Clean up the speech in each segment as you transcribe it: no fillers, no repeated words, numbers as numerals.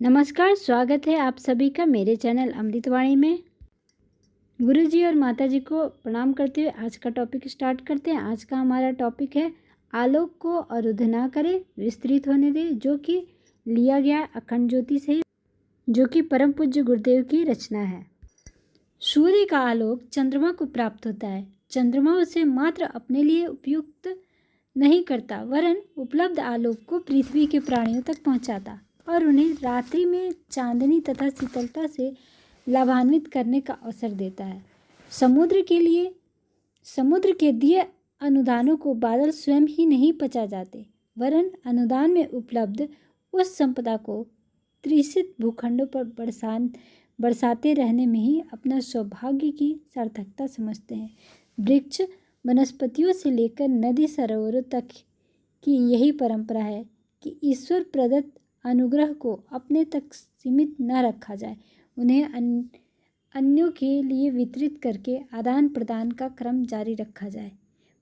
नमस्कार, स्वागत है आप सभी का मेरे चैनल अमृतवाणी में। गुरुजी और माताजी को प्रणाम करते हुए आज का टॉपिक स्टार्ट करते हैं। आज का हमारा टॉपिक है आलोक को अरुद्ध ना करें, विस्तृत होने दें, जो कि लिया गया अखंड ज्योति से, जो कि परम पूज्य गुरुदेव की रचना है। सूर्य का आलोक चंद्रमा को प्राप्त होता है। चंद्रमा उसे मात्र अपने लिए उपयुक्त नहीं करता, वरन उपलब्ध आलोक को पृथ्वी के प्राणियों तक पहुंचाता और उन्हें रात्रि में चांदनी तथा शीतलता से लाभान्वित करने का अवसर देता है। समुद्र के दिए अनुदानों को बादल स्वयं ही नहीं पचा जाते, वरन अनुदान में उपलब्ध उस संपदा को त्रिशित भूखंडों पर बरसाते रहने में ही अपना सौभाग्य की सार्थकता समझते हैं। वृक्ष वनस्पतियों से लेकर नदी सरोवरों तक की यही परंपरा है कि ईश्वर प्रदत्त अनुग्रह को अपने तक सीमित न रखा जाए, उन्हें अन्यों के लिए वितरित करके आदान प्रदान का क्रम जारी रखा जाए।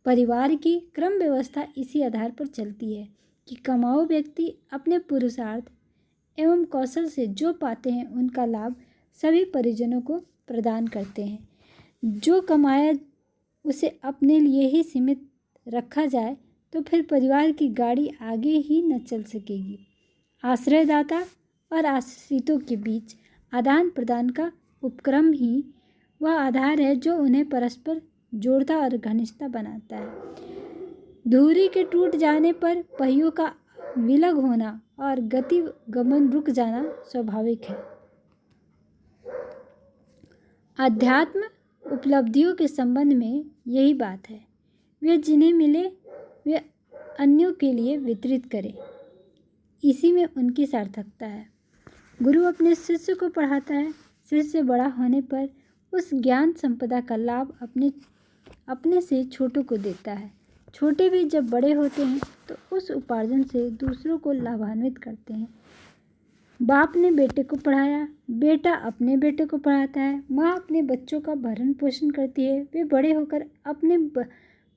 परिवार की क्रम व्यवस्था इसी आधार पर चलती है कि कमाऊ व्यक्ति अपने पुरुषार्थ एवं कौशल से जो पाते हैं उनका लाभ सभी परिजनों को प्रदान करते हैं। जो कमाया उसे अपने लिए ही सीमित रखा जाए तो फिर परिवार की गाड़ी आगे ही न चल सकेगी। आश्रयदाता और आश्रितों के बीच आदान प्रदान का उपक्रम ही वह आधार है जो उन्हें परस्पर जोड़ता और घनिष्ठता बनाता है। धुरी के टूट जाने पर पहियों का विलग होना और गति गमन रुक जाना स्वाभाविक है। अध्यात्म उपलब्धियों के संबंध में यही बात है। वे जिन्हें मिले वे अन्यों के लिए वितरित करें, इसी में उनकी सार्थकता है। गुरु अपने शिष्य को पढ़ाता है। शिष्य बड़ा होने पर उस ज्ञान संपदा का लाभ अपने से छोटों को देता है। छोटे भी जब बड़े होते हैं तो उस उपार्जन से दूसरों को लाभान्वित करते हैं। बाप ने बेटे को पढ़ाया, बेटा अपने बेटे को पढ़ाता है। माँ अपने बच्चों का भरण पोषण करती है, वे बड़े होकर अपने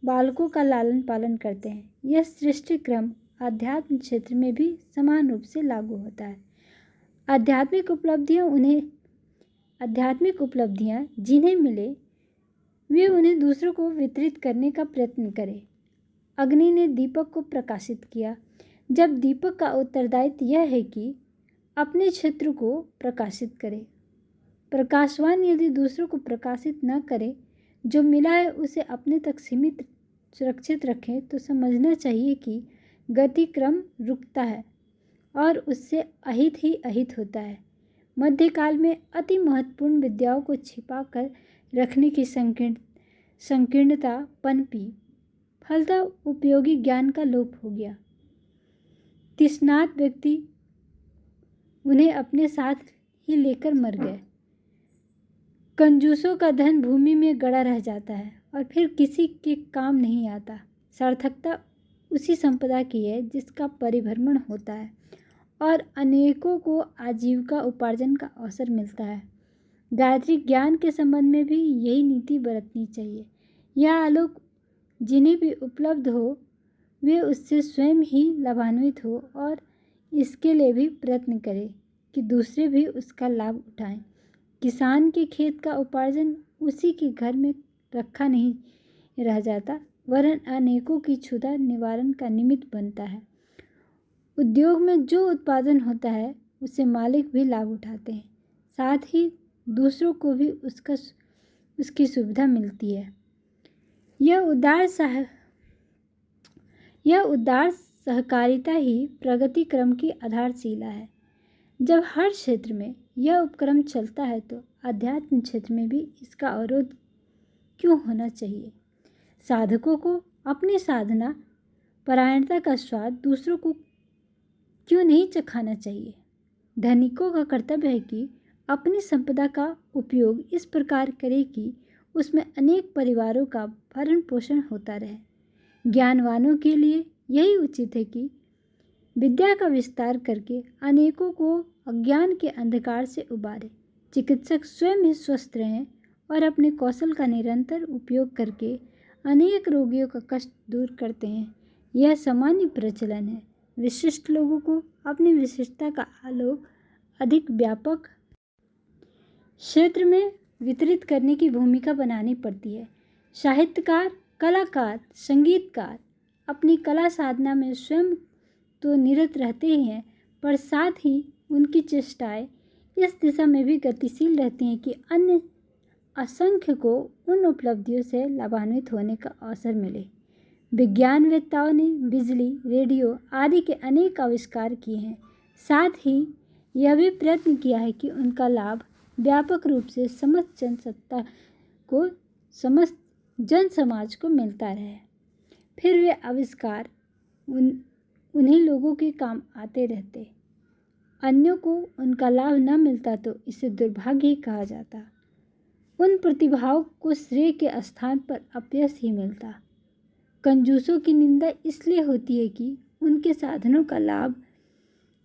बालकों का लालन पालन करते हैं। यह सृष्टि क्रम आध्यात्म क्षेत्र में भी समान रूप से लागू होता है। आध्यात्मिक उपलब्धियां जिन्हें मिले वे उन्हें दूसरों को वितरित करने का प्रयत्न करें। अग्नि ने दीपक को प्रकाशित किया, जब दीपक का उत्तरदायित्व यह है कि अपने क्षेत्र को प्रकाशित करे। प्रकाशवान यदि दूसरों को प्रकाशित न करे, जो मिला है उसे अपने तक सीमित सुरक्षित रखें, तो समझना चाहिए कि गति क्रम रुकता है और उससे अहित ही अहित होता है। मध्यकाल में अति महत्वपूर्ण विद्याओं को छिपा कर रखने की संकीर्णता पनपी, फलतः उपयोगी ज्ञान का लोप हो गया। तृष्णार्त व्यक्ति उन्हें अपने साथ ही लेकर मर गए। कंजूसों का धन भूमि में गड़ा रह जाता है और फिर किसी के काम नहीं आता। सार्थकता उसी संपदा की है जिसका परिभ्रमण होता है और अनेकों को आजीविका उपार्जन का अवसर मिलता है। गायत्री ज्ञान के संबंध में भी यही नीति बरतनी चाहिए। यह आलोक जिन्हें भी उपलब्ध हो वे उससे स्वयं ही लाभान्वित हो और इसके लिए भी प्रयत्न करें कि दूसरे भी उसका लाभ उठाएं। किसान के खेत का उपार्जन उसी के घर में रखा नहीं रह जाता, वरन अनेकों की क्षुधा निवारण का निमित्त बनता है। उद्योग में जो उत्पादन होता है उससे मालिक भी लाभ उठाते हैं, साथ ही दूसरों को भी उसकी सुविधा मिलती है। यह उदार सहकारिता ही प्रगति क्रम की आधारशिला है। जब हर क्षेत्र में यह उपक्रम चलता है तो आध्यात्म क्षेत्र में भी इसका अवरोध क्यों होना चाहिए। साधकों को अपनी साधना परायणता का स्वाद दूसरों को क्यों नहीं चखाना चाहिए। धनिकों का कर्तव्य है कि अपनी संपदा का उपयोग इस प्रकार करे कि उसमें अनेक परिवारों का भरण पोषण होता रहे। ज्ञानवानों के लिए यही उचित है कि विद्या का विस्तार करके अनेकों को अज्ञान के अंधकार से उबारे। चिकित्सक स्वयं ही स्वस्थ रहें और अपने कौशल का निरंतर उपयोग करके अनेक रोगियों का कष्ट दूर करते हैं। यह सामान्य प्रचलन है। विशिष्ट लोगों को अपनी विशिष्टता का आलोक अधिक व्यापक क्षेत्र में वितरित करने की भूमिका बनानी पड़ती है। साहित्यकार, कलाकार, संगीतकार अपनी कला साधना में स्वयं तो निरत रहते ही हैं, पर साथ ही उनकी चेष्टाएं इस दिशा में भी गतिशील रहती हैं कि अन्य असंख्य को उन उपलब्धियों से लाभान्वित होने का अवसर मिले। विज्ञानवेत्ताओं ने बिजली, रेडियो आदि के अनेक आविष्कार किए हैं। साथ ही यह भी प्रयत्न किया है कि उनका लाभ व्यापक रूप से समस्त जन समाज को मिलता रहे। फिर वे आविष्कार उन्हीं लोगों के काम आते रहते। अन्यों को उनका लाभ न मिलता तो इसे दुर्भाग्य ही कहा जाता। उन प्रतिभाओं को श्रेय के स्थान पर अपयश ही मिलता। कंजूसों की निंदा इसलिए होती है कि उनके साधनों का लाभ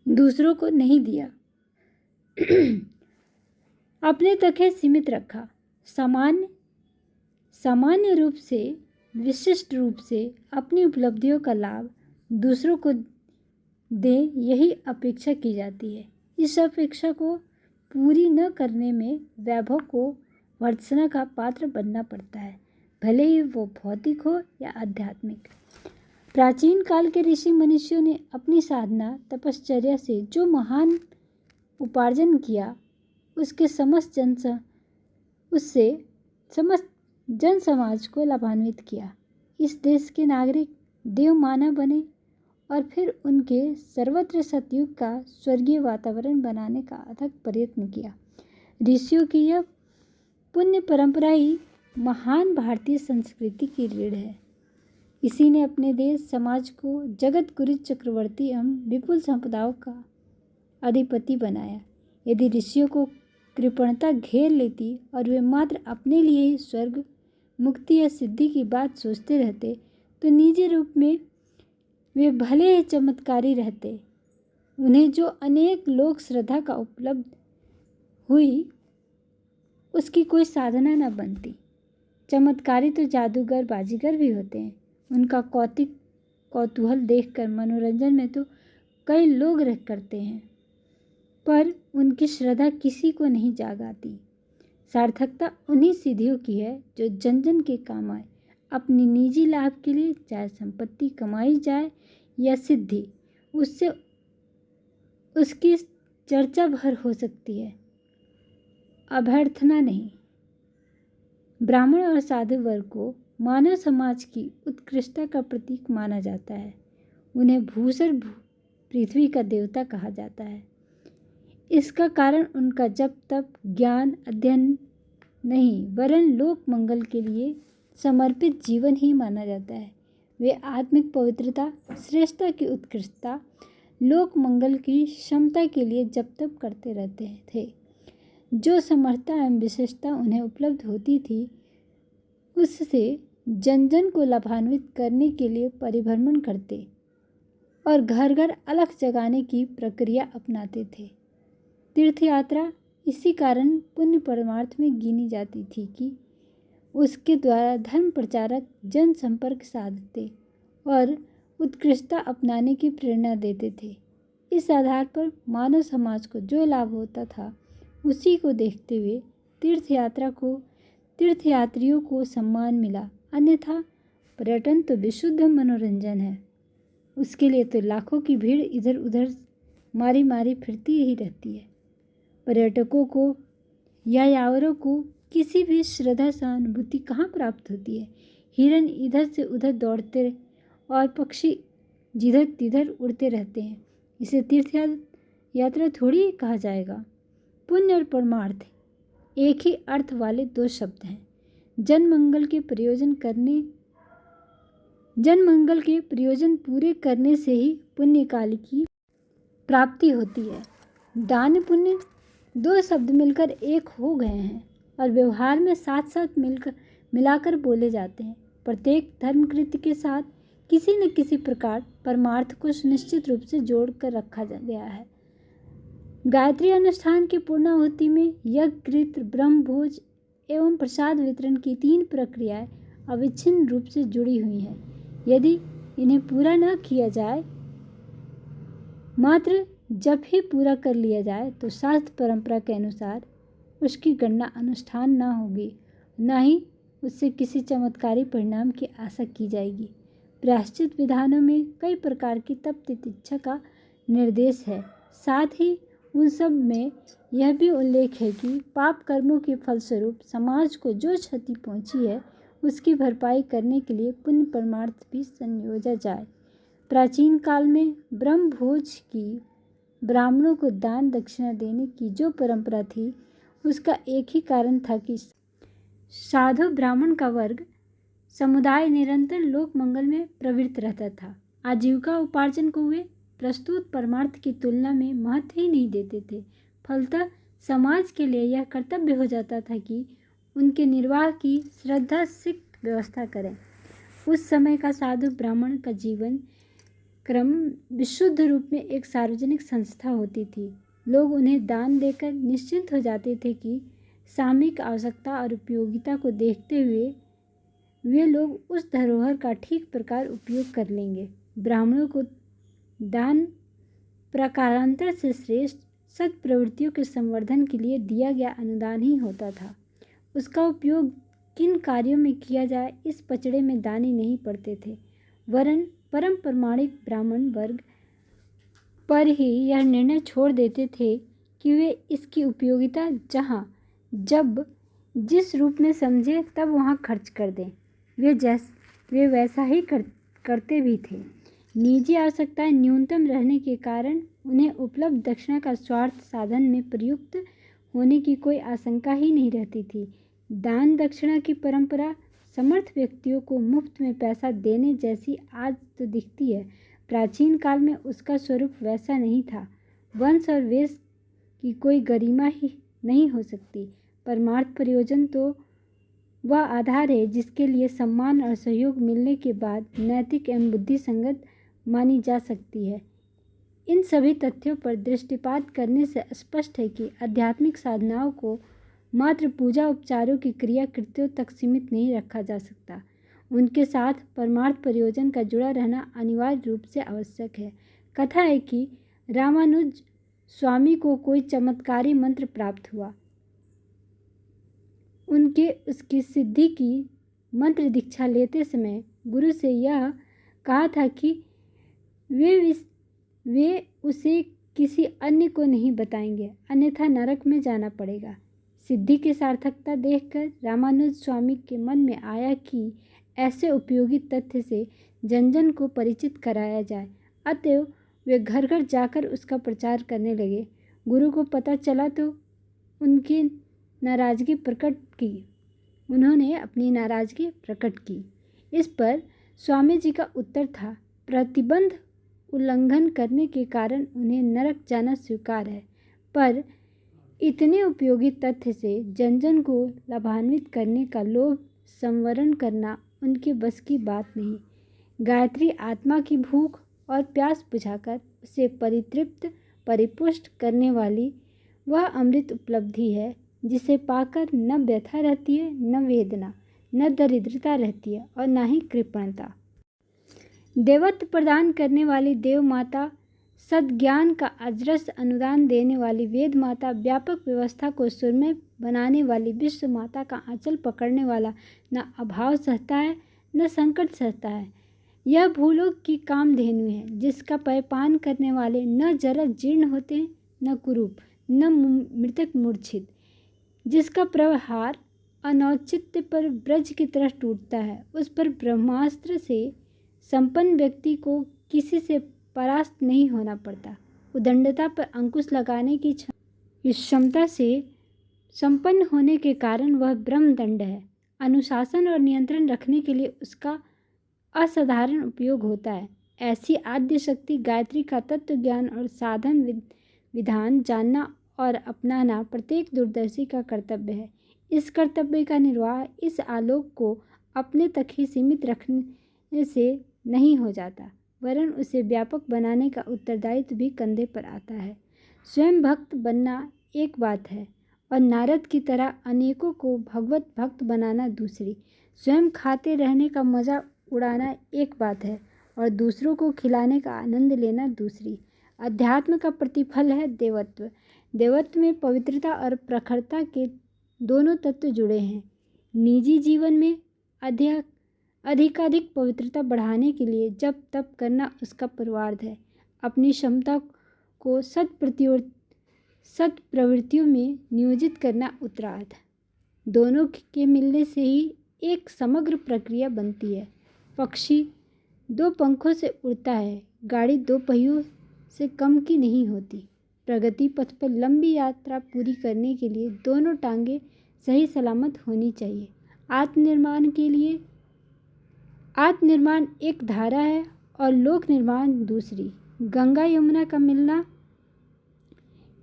दूसरों को नहीं दिया, अपने तक ही सीमित रखा। सामान्य रूप से, विशिष्ट रूप से अपनी उपलब्धियों का लाभ दूसरों को दे, यही अपेक्षा की जाती है। इस अपेक्षा को पूरी न करने में वैभव को भर्त्सना का पात्र बनना पड़ता है, भले ही वो भौतिक हो या आध्यात्मिक। प्राचीन काल के ऋषि मनुष्यों ने अपनी साधना तपश्चर्या से जो महान उपार्जन किया, उससे समस्त जन समाज को लाभान्वित किया। इस देश के नागरिक देव मानव बने और फिर उनके सर्वत्र सतयुग का स्वर्गीय वातावरण बनाने का अथक प्रयत्न किया। ऋषियों की यह पुण्य परंपरा ही महान भारतीय संस्कृति की रीढ़ है। इसी ने अपने देश समाज को जगत गुरु चक्रवर्ती एवं विपुल संपदाओं का अधिपति बनाया। यदि ऋषियों को कृपणता घेर लेती और वे मात्र अपने लिए ही स्वर्ग, मुक्ति या सिद्धि की बात सोचते रहते, तो निजी रूप में वे भले ही चमत्कारी रहते, उन्हें जो अनेक लोक श्रद्धा का उपलब्ध हुई, उसकी कोई साधना न बनती। चमत्कारी तो जादूगर, बाजीगर भी होते हैं। उनका कौतूहल देखकर मनोरंजन में तो कई लोग रह करते हैं, पर उनकी श्रद्धा किसी को नहीं जाग आती। सार्थकता उन्हीं सिद्धियों की है जो जन जन के काम आए। अपनी निजी लाभ के लिए चाहे संपत्ति कमाई जाए या सिद्धि, उससे उसकी चर्चा भर हो सकती है, अभ्यर्थना नहीं। ब्राह्मण और साधु वर्ग को मानव समाज की उत्कृष्टता का प्रतीक माना जाता है। उन्हें भूसर पृथ्वी का देवता कहा जाता है। इसका कारण उनका जप तप ज्ञान अध्ययन नहीं, वरन लोक मंगल के लिए समर्पित जीवन ही माना जाता है। वे आत्मिक पवित्रता, श्रेष्ठता की उत्कृष्टता, लोक मंगल की क्षमता के लिए जप तप करते रहते थे। जो समर्थता एवं विशेषता उन्हें उपलब्ध होती थी, उससे जन जन को लाभान्वित करने के लिए परिभ्रमण करते और घर घर अलख जगाने की प्रक्रिया अपनाते थे। तीर्थ यात्रा इसी कारण पुण्य परमार्थ में गिनी जाती थी कि उसके द्वारा धर्म प्रचारक जन संपर्क साधते और उत्कृष्टता अपनाने की प्रेरणा देते थे। इस आधार पर मानव समाज को जो लाभ होता था, उसी को देखते हुए तीर्थयात्रियों को सम्मान मिला। अन्यथा पर्यटन तो विशुद्ध मनोरंजन है, उसके लिए तो लाखों की भीड़ इधर उधर मारी मारी फिरती ही रहती है। पर्यटकों को या यावरों को किसी भी श्रद्धा सहानुभूति कहाँ प्राप्त होती है। हिरन इधर से उधर दौड़ते और पक्षी जिधर तिधर उड़ते रहते हैं। इसे तीर्थ यात्रा थोड़ी कहा जाएगा। पुण्य और परमार्थ एक ही अर्थ वाले दो शब्द हैं। जन मंगल के प्रयोजन पूरे करने से ही पुण्य काल की प्राप्ति होती है। दान पुण्य दो शब्द मिलकर एक हो गए हैं और व्यवहार में साथ साथ मिलाकर बोले जाते हैं। प्रत्येक धर्मकृत्य के साथ किसी न किसी प्रकार परमार्थ को सुनिश्चित रूप से जोड़ कर रखा गया है। गायत्री अनुष्ठान की पूर्णाहुति में यज्ञ, कृत, ब्रह्मभोज एवं प्रसाद वितरण की 3 प्रक्रियाएं अविच्छिन्न रूप से जुड़ी हुई हैं। यदि इन्हें पूरा न किया जाए, मात्र जब ही पूरा कर लिया जाए तो शास्त्र परंपरा के अनुसार उसकी गणना अनुष्ठान न होगी, न ही उससे किसी चमत्कारी परिणाम की आशा की जाएगी। प्रायश्चित विधानों में कई प्रकार की तप तितिक्षा का निर्देश है। साथ ही उन सब में यह भी उल्लेख है कि पाप कर्मों के फलस्वरूप समाज को जो क्षति पहुंची है उसकी भरपाई करने के लिए पुण्य परमार्थ भी संयोजा जाए। प्राचीन काल में ब्रह्मभोज की ब्राह्मणों को दान दक्षिणा देने की जो परंपरा थी उसका एक ही कारण था कि साधु ब्राह्मण का वर्ग समुदाय निरंतर लोक मंगल में प्रवृत्त रहता था। आजीविका उपार्जन को वे प्रस्तुत परमार्थ की तुलना में महत्व ही नहीं देते थे। फलतः समाज के लिए यह कर्तव्य हो जाता था कि उनके निर्वाह की श्रद्धा सिक्त व्यवस्था करें। उस समय का साधु ब्राह्मण का जीवन क्रम विशुद्ध रूप में एक सार्वजनिक संस्था होती थी। लोग उन्हें दान देकर निश्चिंत हो जाते थे कि सामूहिक आवश्यकता और उपयोगिता को देखते हुए वे लोग उस धरोहर का ठीक प्रकार उपयोग कर लेंगे। ब्राह्मणों को दान प्रकारांतर से श्रेष्ठ सत्प्रवृत्तियों के संवर्धन के लिए दिया गया अनुदान ही होता था। उसका उपयोग किन कार्यों में किया जाए इस पचड़े में दानी नहीं पड़ते थे, वरन परम प्रमाणिक ब्राह्मण वर्ग पर ही यह निर्णय छोड़ देते थे कि वे इसकी उपयोगिता जहाँ जब जिस रूप में समझे तब वहाँ खर्च कर दें। वे वैसा ही करते भी थे। निजी आवश्यकताएं न्यूनतम रहने के कारण उन्हें उपलब्ध दक्षिणा का स्वार्थ साधन में प्रयुक्त होने की कोई आशंका ही नहीं रहती थी। दान दक्षिणा की परंपरा समर्थ व्यक्तियों को मुफ्त में पैसा देने जैसी आज तो दिखती है। प्राचीन काल में उसका स्वरूप वैसा नहीं था। वंश और वेश की कोई गरिमा ही नहीं हो सकती। परमार्थ प्रयोजन तो वह आधार है जिसके लिए सम्मान और सहयोग मिलने के बाद नैतिक एवं बुद्धि संगत मानी जा सकती है। इन सभी तथ्यों पर दृष्टिपात करने से स्पष्ट है कि आध्यात्मिक साधनाओं को मात्र पूजा उपचारों की क्रिया कृत्यों तक सीमित नहीं रखा जा सकता। उनके साथ परमार्थ प्रयोजन का जुड़ा रहना अनिवार्य रूप से आवश्यक है। कथा है कि रामानुज स्वामी को कोई चमत्कारी मंत्र प्राप्त हुआ। उनके उसकी सिद्धि की मंत्र दीक्षा लेते समय गुरु से यह कहा था कि वे उसे किसी अन्य को नहीं बताएंगे, अन्यथा नरक में जाना पड़ेगा। सिद्धि की सार्थकता देखकर रामानुज स्वामी के मन में आया कि ऐसे उपयोगी तथ्य से जन जन को परिचित कराया जाए। अतएव वे घर घर जाकर उसका प्रचार करने लगे। गुरु को पता चला तो उनकी नाराज़गी प्रकट की। उन्होंने अपनी नाराज़गी प्रकट की। इस पर स्वामी जी का उत्तर था, प्रतिबंध उल्लंघन करने के कारण उन्हें नरक जाना स्वीकार है, पर इतने उपयोगी तथ्य से जन जन को लाभान्वित करने का लोभ संवरण करना उनके बस की बात नहीं। गायत्री आत्मा की भूख और प्यास बुझाकर उसे परितृप्त परिपुष्ट करने वाली वह अमृत उपलब्धि है जिसे पाकर न व्यथा रहती है, न वेदना, न दरिद्रता रहती है और न ही कृपणता। देवत्व प्रदान करने वाली देव माता, सद्ज्ञान का अजरस अनुदान देने वाली वेद माता, व्यापक व्यवस्था को सुरमय बनाने वाली विश्व माता का आंचल पकड़ने वाला न अभाव सहता है न संकट सहता है। यह भूलोक की कामधेनु है जिसका पेयपान करने वाले न जरा जीर्ण होते हैं न कुरूप न मृतक मूर्छित, जिसका प्रहार अनौचित्य पर ब्रज की तरह टूटता है। उस पर ब्रह्मास्त्र से संपन्न व्यक्ति को किसी से परास्त नहीं होना पड़ता। उदंडता पर अंकुश लगाने की क्षमता से संपन्न होने के कारण वह ब्रह्मदंड है। अनुशासन और नियंत्रण रखने के लिए उसका असाधारण उपयोग होता है। ऐसी आद्य शक्ति गायत्री का तत्व ज्ञान और साधन विधान जानना और अपनाना प्रत्येक दूरदर्शी का कर्तव्य है। इस कर्तव्य का निर्वाह इस आलोक को अपने तक ही सीमित रखने से नहीं हो जाता, वरन उसे व्यापक बनाने का उत्तरदायित्व भी कंधे पर आता है। स्वयं भक्त बनना एक बात है और नारद की तरह अनेकों को भगवत भक्त बनाना दूसरी। स्वयं खाते रहने का मज़ा उड़ाना एक बात है और दूसरों को खिलाने का आनंद लेना दूसरी। अध्यात्म का प्रतिफल है देवत्व। देवत्व में पवित्रता और प्रखरता के दोनों तत्व जुड़े हैं। निजी जीवन में अधिकाधिक पवित्रता बढ़ाने के लिए जप तप करना उसका पूर्वार्ध है। अपनी क्षमता को सत प्रवृत्तियों में नियोजित करना उत्तरार्ध। दोनों के मिलने से ही एक समग्र प्रक्रिया बनती है। पक्षी 2 पंखों से उड़ता है, गाड़ी 2 पहियों से कम की नहीं होती। प्रगति पथ पर लंबी यात्रा पूरी करने के लिए दोनों टांगें सही सलामत होनी चाहिए। आत्मनिर्माण एक धारा है और लोक निर्माण दूसरी। गंगा यमुना का मिलना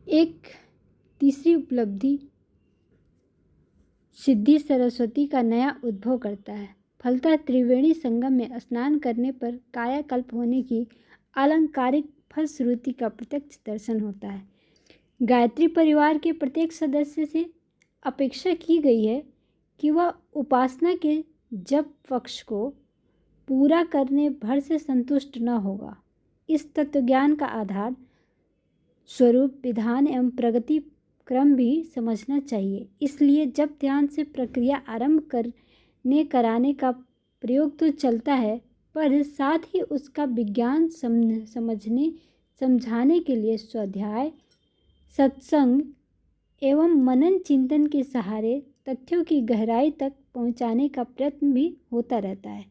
एक तीसरी उपलब्धि सिद्धि सरस्वती का नया उद्भव करता है। फलतः त्रिवेणी संगम में स्नान करने पर कायाकल्प होने की अलंकारिक फलश्रुति का प्रत्यक्ष दर्शन होता है। गायत्री परिवार के प्रत्येक सदस्य से अपेक्षा की गई है कि वह उपासना के जप पक्ष को पूरा करने भर से संतुष्ट न होगा। इस तत्वज्ञान का आधार स्वरूप विधान एवं प्रगति क्रम भी समझना चाहिए। इसलिए जब ध्यान से प्रक्रिया आरंभ कराने का प्रयोग तो चलता है, पर साथ ही उसका विज्ञान समझाने के लिए स्वाध्याय, सत्संग एवं मनन चिंतन के सहारे तथ्यों की गहराई तक पहुंचाने का प्रयत्न भी होता रहता है।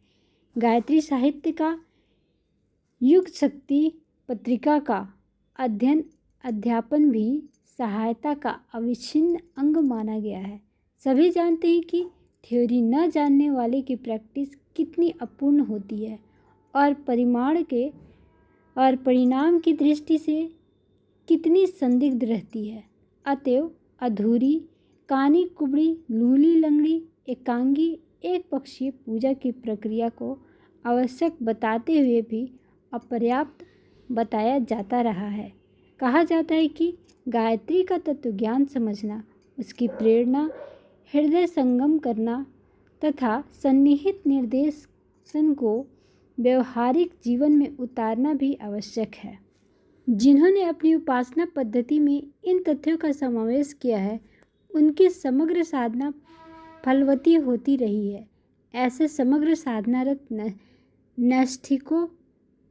गायत्री साहित्य का युग शक्ति पत्रिका का अध्ययन अध्यापन भी सहायता का अविच्छिन्न अंग माना गया है। सभी जानते हैं कि थ्योरी न जानने वाले की प्रैक्टिस कितनी अपूर्ण होती है और परिणाम की दृष्टि से कितनी संदिग्ध रहती है। अतएव अधूरी, कानी कुबड़ी, लूली लंगड़ी, एकांगी, एक पक्षीय पूजा की प्रक्रिया को आवश्यक बताते हुए भी अपर्याप्त बताया जाता रहा है। कहा जाता है कि गायत्री का तत्वज्ञान समझना, उसकी प्रेरणा, हृदय संगम करना तथा सन्निहित निर्देशन को व्यवहारिक जीवन में उतारना भी आवश्यक है। जिन्होंने अपनी उपासना पद्धति में इन तथ्यों का समावेश किया है, उनकी समग्र साधना फलवती होती रही है। ऐसे समग्र साधनारत नैष्ठिकों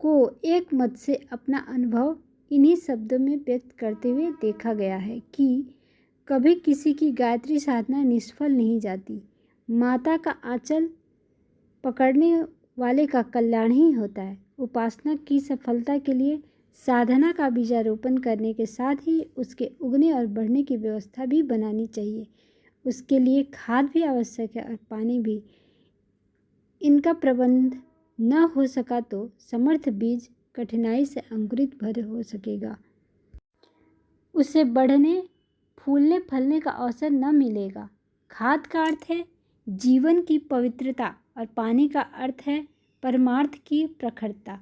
को एक मत से अपना अनुभव इन्हीं शब्दों में व्यक्त करते हुए देखा गया है कि कभी किसी की गायत्री साधना निष्फल नहीं जाती। माता का आंचल पकड़ने वाले का कल्याण ही होता है। उपासना की सफलता के लिए साधना का बीजारोपण करने के साथ ही उसके उगने और बढ़ने की व्यवस्था भी बनानी चाहिए। उसके लिए खाद भी आवश्यक है और पानी भी। इनका प्रबंध न हो सका तो समर्थ बीज कठिनाई से अंकुरित भर हो सकेगा, उसे बढ़ने फूलने फलने का अवसर न मिलेगा। खाद का अर्थ है जीवन की पवित्रता और पानी का अर्थ है परमार्थ की प्रखरता।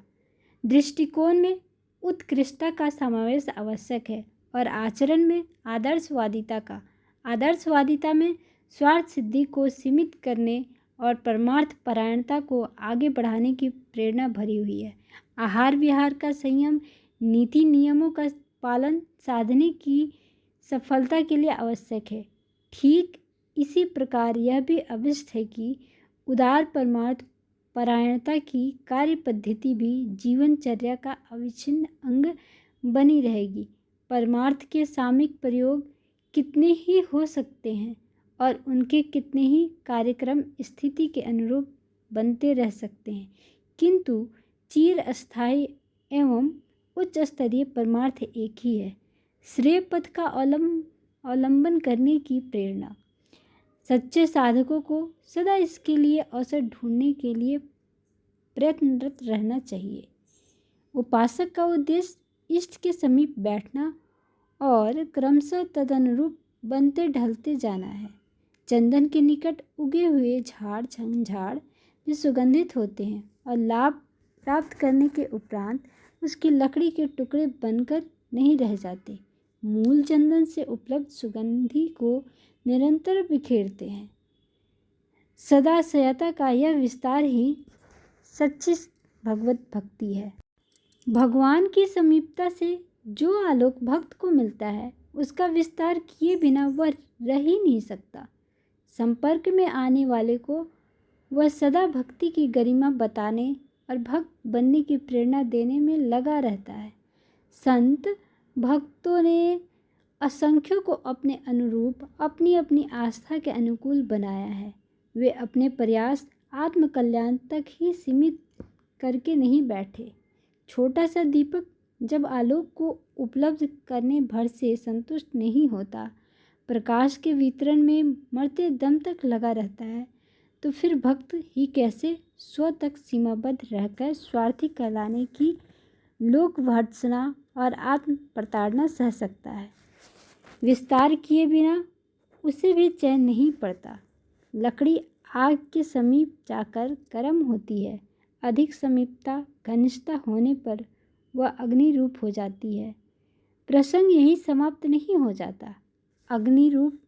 दृष्टिकोण में उत्कृष्टता का समावेश आवश्यक है और आचरण में आदर्शवादिता का। आदर्शवादिता में स्वार्थ सिद्धि को सीमित करने और परमार्थ परायणता को आगे बढ़ाने की प्रेरणा भरी हुई है। आहार विहार का संयम, नीति नियमों का पालन साधने की सफलता के लिए आवश्यक है। ठीक इसी प्रकार यह भी अवश्य है कि उदार परमार्थ परायणता की कार्य पद्धति भी जीवनचर्या का अविच्छिन्न अंग बनी रहेगी। परमार्थ के सामयिक प्रयोग कितने ही हो सकते हैं और उनके कितने ही कार्यक्रम स्थिति के अनुरूप बनते रह सकते हैं, किंतु चिर अस्थायी एवं उच्च स्तरीय परमार्थ एक ही है। श्रेय पथ का अवलंबन करने की प्रेरणा। सच्चे साधकों को सदा इसके लिए अवसर ढूंढने के लिए प्रयत्नरत रहना चाहिए। उपासक का उद्देश्य इष्ट के समीप बैठना और क्रमशः तदनुरूप बनते ढलते जाना है। चंदन के निकट उगे हुए झाड़ झंझाड़ भी सुगंधित होते हैं और लाभ प्राप्त करने के उपरांत उसकी लकड़ी के टुकड़े बनकर नहीं रह जाते। मूल चंदन से उपलब्ध सुगंधि को निरंतर बिखेरते हैं। सदा सयता का यह विस्तार ही सच्ची भगवत भक्ति है। भगवान की समीपता से जो आलोक भक्त को मिलता है उसका विस्तार किए बिना वह रह ही नहीं सकता। संपर्क में आने वाले को वह सदा भक्ति की गरिमा बताने और भक्त बनने की प्रेरणा देने में लगा रहता है। संत भक्तों ने असंख्यों को अपने अनुरूप अपनी अपनी आस्था के अनुकूल बनाया है। वे अपने प्रयास आत्म कल्याण तक ही सीमित करके नहीं बैठे। छोटा सा दीपक जब आलोक को उपलब्ध करने भर से संतुष्ट नहीं होता, प्रकाश के वितरण में मरते दम तक लगा रहता है, तो फिर भक्त ही कैसे स्व तक सीमाबद्ध रहकर स्वार्थी कहलाने की लोक भर्त्सना और आत्म प्रताड़ना सह सकता है। विस्तार किए बिना उसे भी चैन नहीं पड़ता। लकड़ी आग के समीप जाकर गर्म होती है। अधिक समीपता घनिष्ठता होने पर वह अग्नि रूप हो जाती है। प्रसंग यहीं समाप्त नहीं हो जाता। अग्नि रूप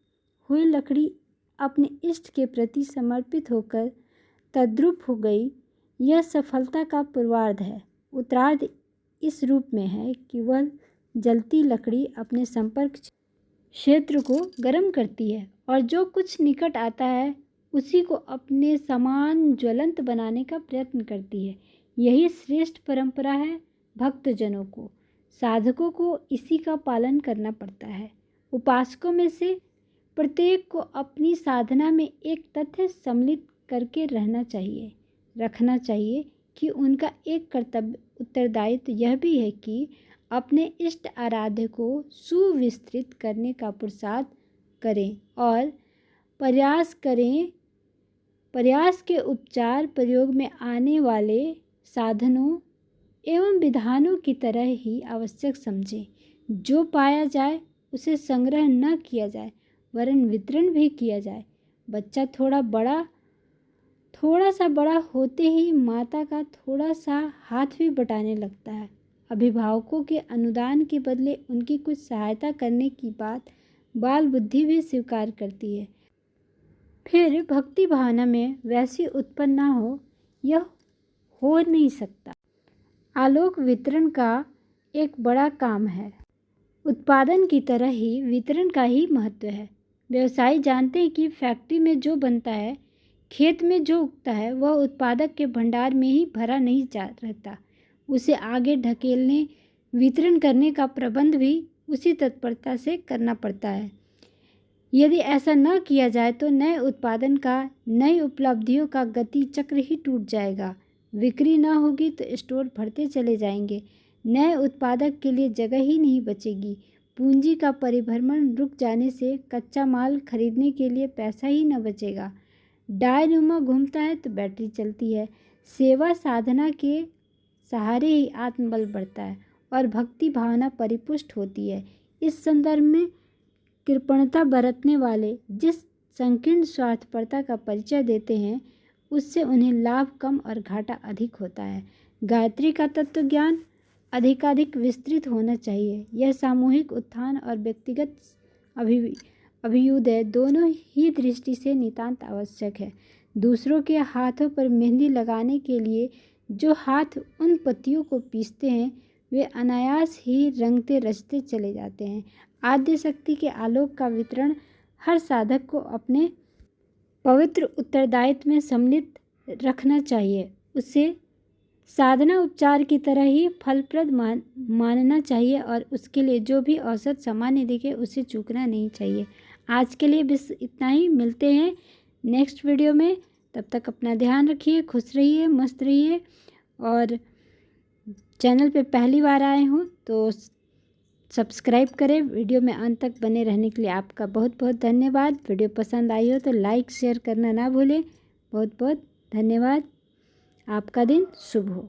हुई लकड़ी अपने इष्ट के प्रति समर्पित होकर तद्रुप हो गई। यह सफलता का पूर्वार्ध है। उत्तरार्ध इस रूप में है कि वह जलती लकड़ी अपने संपर्क क्षेत्र को गर्म करती है और जो कुछ निकट आता है उसी को अपने समान ज्वलंत बनाने का प्रयत्न करती है। यही श्रेष्ठ परंपरा है भक्तजनों को। साधकों को इसी का पालन करना पड़ता है। उपासकों में से प्रत्येक को अपनी साधना में एक तथ्य सम्मिलित करके रखना चाहिए कि उनका एक कर्तव्य उत्तरदायित्व यह भी है कि अपने इष्ट आराध्य को सुविस्तृत करने का पुरुषार्थ करें और प्रयास के उपचार प्रयोग में आने वाले साधनों एवं विधानों की तरह ही आवश्यक समझें। जो पाया जाए उसे संग्रह न किया जाए वरन वितरण भी किया जाए। बच्चा थोड़ा सा बड़ा होते ही माता का थोड़ा सा हाथ भी बटाने लगता है। अभिभावकों के अनुदान के बदले उनकी कुछ सहायता करने की बात बाल बुद्धि भी स्वीकार करती है। फिर भक्ति भावना में वैसी उत्पन्न ना हो, यह हो नहीं सकता। आलोक वितरण का एक बड़ा काम है। उत्पादन की तरह ही वितरण का ही महत्व है। व्यवसायी जानते हैं कि फैक्ट्री में जो बनता है, खेत में जो उगता है, वह उत्पादक के भंडार में ही भरा नहीं जा रहता। उसे आगे ढकेलने वितरण करने का प्रबंध भी उसी तत्परता से करना पड़ता है। यदि ऐसा न किया जाए तो नए उत्पादन का, नई उपलब्धियों का गति चक्र ही टूट जाएगा। बिक्री न होगी तो स्टोर भरते चले जाएंगे। नए उत्पादक के लिए जगह ही नहीं बचेगी। पूंजी का परिभ्रमण रुक जाने से कच्चा माल खरीदने के लिए पैसा ही न बचेगा। डायनुमा घूमता है तो बैटरी चलती है। सेवा साधना के सहारे ही आत्मबल बढ़ता है और भक्ति भावना परिपुष्ट होती है। इस संदर्भ में कृपणता बरतने वाले जिस संकीर्ण स्वार्थपरता का परिचय देते हैं, उससे उन्हें लाभ कम और घाटा अधिक होता है। गायत्री का तत्व ज्ञान अधिकाधिक विस्तृत होना चाहिए। यह सामूहिक उत्थान और व्यक्तिगत अभ्युदय दोनों ही दृष्टि से नितांत आवश्यक है। दूसरों के हाथों पर मेहंदी लगाने के लिए जो हाथ उन पत्तियों को पीसते हैं, वे अनायास ही रंगते रचते चले जाते हैं। आद्य शक्ति के आलोक का वितरण हर साधक को अपने पवित्र उत्तरदायित्व में सम्मिलित रखना चाहिए। उसे साधना उपचार की तरह ही फलप्रद मानना चाहिए और उसके लिए जो भी औसत सामान्य दिखे उसे चूकना नहीं चाहिए। आज के लिए बस इतना ही। मिलते हैं नेक्स्ट वीडियो में। तब तक अपना ध्यान रखिए, खुश रहिए, मस्त रहिए। और चैनल पे पहली बार आए हों तो सब्सक्राइब करें। वीडियो में अंत तक बने रहने के लिए आपका बहुत बहुत धन्यवाद। वीडियो पसंद आई हो तो लाइक शेयर करना ना भूलें। बहुत बहुत धन्यवाद। आपका दिन शुभ हो।